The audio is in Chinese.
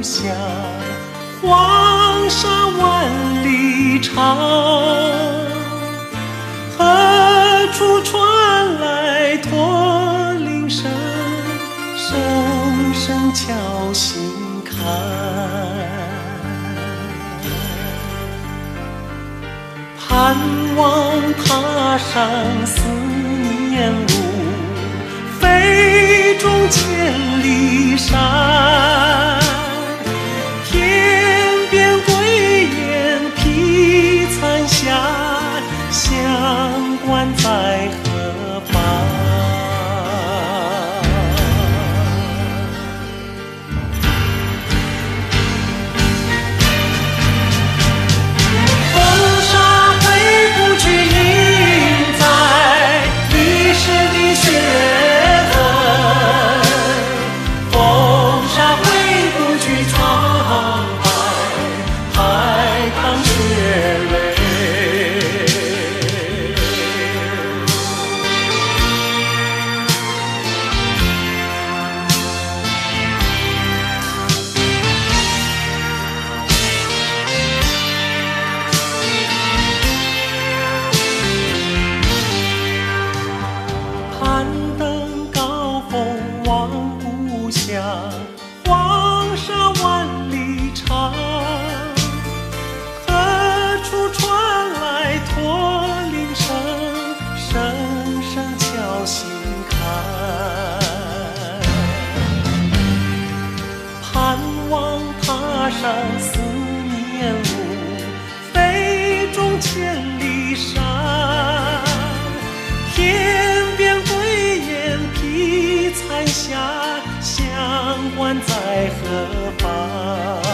乡，黄沙万里长，何处传来驼铃声？声声敲心坎。盼望踏上思念路，飞中千里山。天边归雁披残霞，相关在何方？攀登高峰望故乡，黄沙万里长。何处传来驼铃声？声声敲心坎。盼望踏上思念路，飞中千里山。天边归雁披残霞，相关在何方？